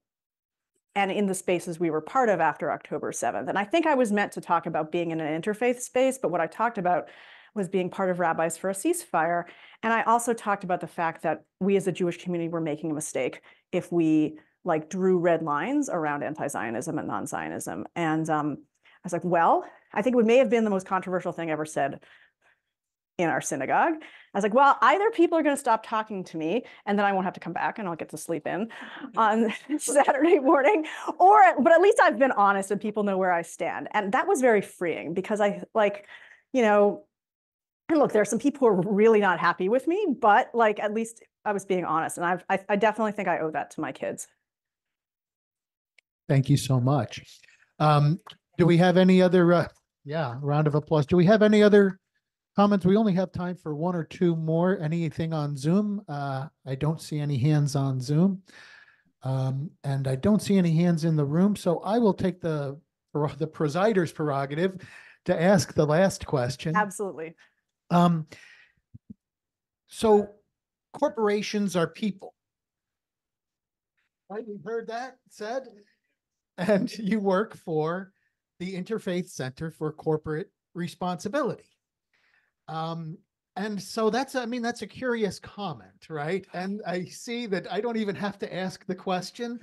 in the spaces we were part of after October 7th. And I think I was meant to talk about being in an interfaith space, but what I talked about was being part of Rabbis for a Ceasefire. And I also talked about the fact that we as a Jewish community were making a mistake if we drew red lines around anti-Zionism and non-Zionism. And I was like, well, I think it may have been the most controversial thing ever said in our synagogue. I was like, well, either people are going to stop talking to me and then I won't have to come back and I'll get to sleep in on Saturday morning, but at least I've been honest and people know where I stand. And that was very freeing because you know, and look, there are some people who are really not happy with me, but like, at least I was being honest. And I definitely think I owe that to my kids. Thank you so much. Do we have any other, round of applause. Do we have any other comments? We only have time for one or two more. Anything on Zoom? I don't see any hands on Zoom. And I don't see any hands in the room. So I will take the presider's prerogative to ask the last question. Absolutely. So corporations are people. Right, we've heard that said. And you work for the Interfaith Center for Corporate Responsibility. And so that's a curious comment, right? And I see that I don't even have to ask the question.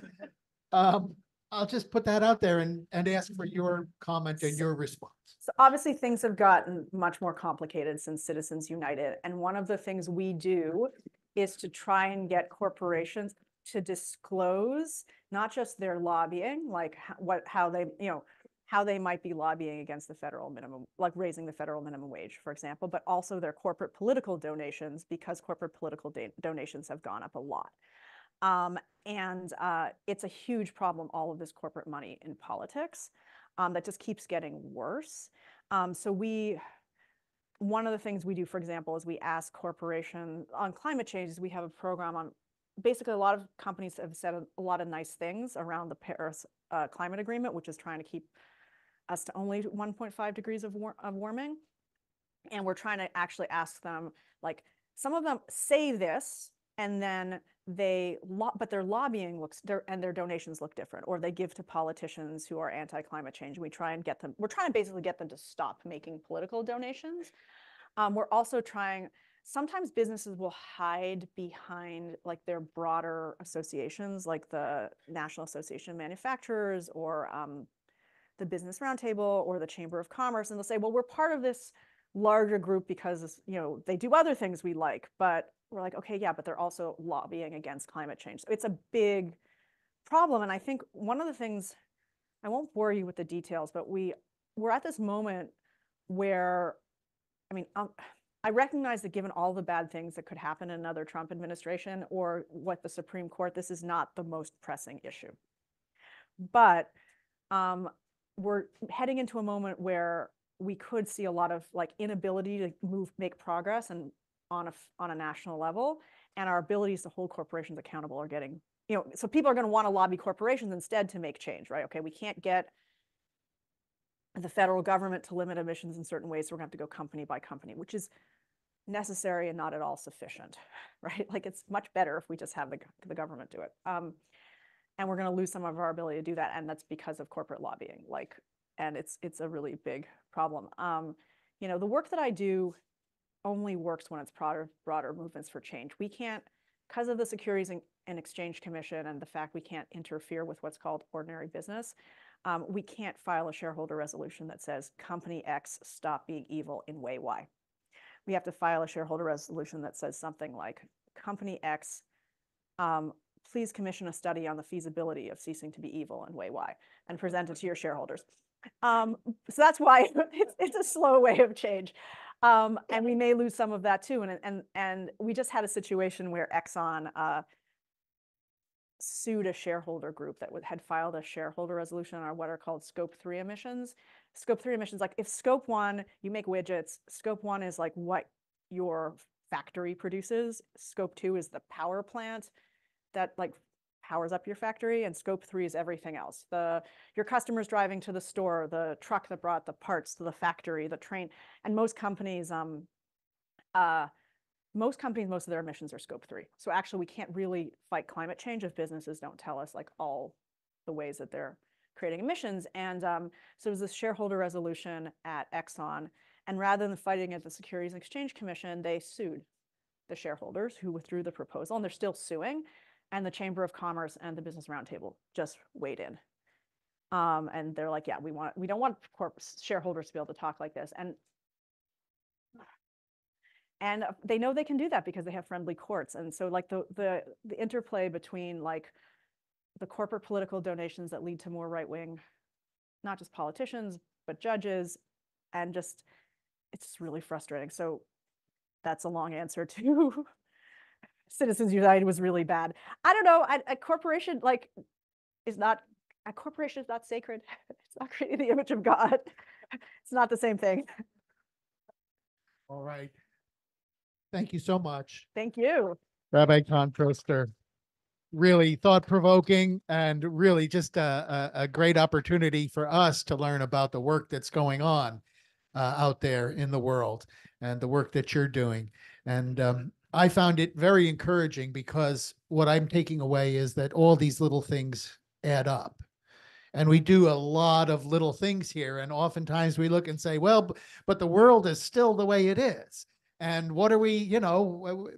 I'll just put that out there and ask for your comment and your response. So obviously things have gotten much more complicated since Citizens United. And one of the things we do is to try and get corporations to disclose not just their lobbying, like how they might be lobbying against the federal minimum, like raising the federal minimum wage, for example, but also their corporate political donations, because corporate political donations have gone up a lot. It's a huge problem, all of this corporate money in politics, that just keeps getting worse. One of the things we do, for example, is we ask corporations on climate change. We have a program on, basically a lot of companies have said a lot of nice things around the Paris climate agreement, which is trying to keep us to only 1.5 degrees of warming. And we're trying to actually ask them, like, some of them say this, and then but their lobbying and their donations look different, or they give to politicians who are anti-climate change. We're trying to basically get them to stop making political donations. We're also trying, sometimes businesses will hide behind like their broader associations, like the National Association of Manufacturers, or the Business Roundtable, or the Chamber of Commerce, and they'll say, well, we're part of this larger group because, they do other things we like, but we're like, okay, yeah, but they're also lobbying against climate change. So it's a big problem. And I think one of the things, I won't bore you with the details, but we're at this moment where, I recognize that given all the bad things that could happen in another Trump administration, or what the Supreme Court, this is not the most pressing issue. But we're heading into a moment where we could see a lot of like inability to make progress and on a national level, and our abilities to hold corporations accountable are getting, so people are going to want to lobby corporations instead to make change, right? Okay, we can't get the federal government to limit emissions in certain ways, so we're going to have to go company by company, which is necessary and not at all sufficient, right? Like, it's much better if we just have the government do it. And we're going to lose some of our ability to do that, and that's because of corporate lobbying. And it's a really big problem. The work that I do only works when it's broader movements for change. We can't, because of the Securities and Exchange Commission and the fact we can't interfere with what's called ordinary business, we can't file a shareholder resolution that says company X stop being evil in way Y. We have to file a shareholder resolution that says something like, company X, please commission a study on the feasibility of ceasing to be evil in way Y, and present it to your shareholders. So that's why it's a slow way of change. And we may lose some of that too. And we just had a situation where Exxon sued a shareholder group that had filed a shareholder resolution on what are called Scope 3 emissions. Scope 3 emissions, like if Scope 1, you make widgets, Scope 1 is like what your factory produces. Scope 2 is the power plant that like powers up your factory, and Scope 3 is everything else. Your customers driving to the store, the truck that brought the parts to the factory, the train, and most companies, most of their emissions are Scope 3. So actually, we can't really fight climate change if businesses don't tell us like all the ways that they're creating emissions. And so there's this shareholder resolution at Exxon, and rather than fighting at the Securities and Exchange Commission, they sued the shareholders who withdrew the proposal, and they're still suing. And the Chamber of Commerce and the Business Roundtable just weighed in. And they're like, yeah, we don't want shareholders to be able to talk like this. And they know they can do that because they have friendly courts. And so like the interplay between like the corporate political donations that lead to more right-wing, not just politicians, but judges, and just it's really frustrating. So that's a long answer to Citizens United was really bad. I don't know. A corporation is not sacred. It's not creating the image of God. It's not the same thing. All right. Thank you so much, Thank you. Rabbi Kahn-Troster. Really thought-provoking and really just a great opportunity for us to learn about the work that's going on out there in the world and the work that you're doing. And I found it very encouraging because what I'm taking away is that all these little things add up. And we do a lot of little things here. And oftentimes we look and say, well, but the world is still the way it is. And what are we,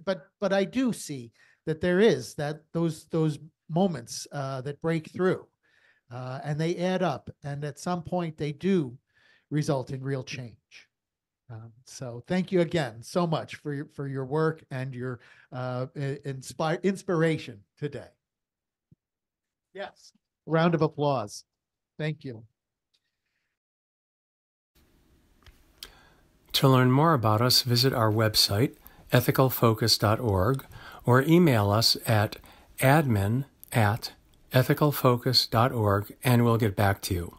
but I do see that there is those moments that break through and they add up. And at some point they do result in real change. So thank you again so much for your work and your inspiration today. Yes. Round of applause. Thank you. To learn more about us, visit our website, ethicalfocus.org, or email us at admin@ethicalfocus.org, and we'll get back to you.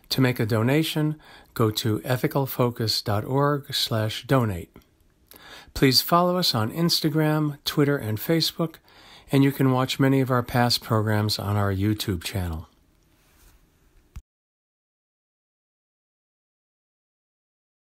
To make a donation, go to ethicalfocus.org/donate. Please follow us on Instagram, Twitter, and Facebook, and you can watch many of our past programs on our YouTube channel.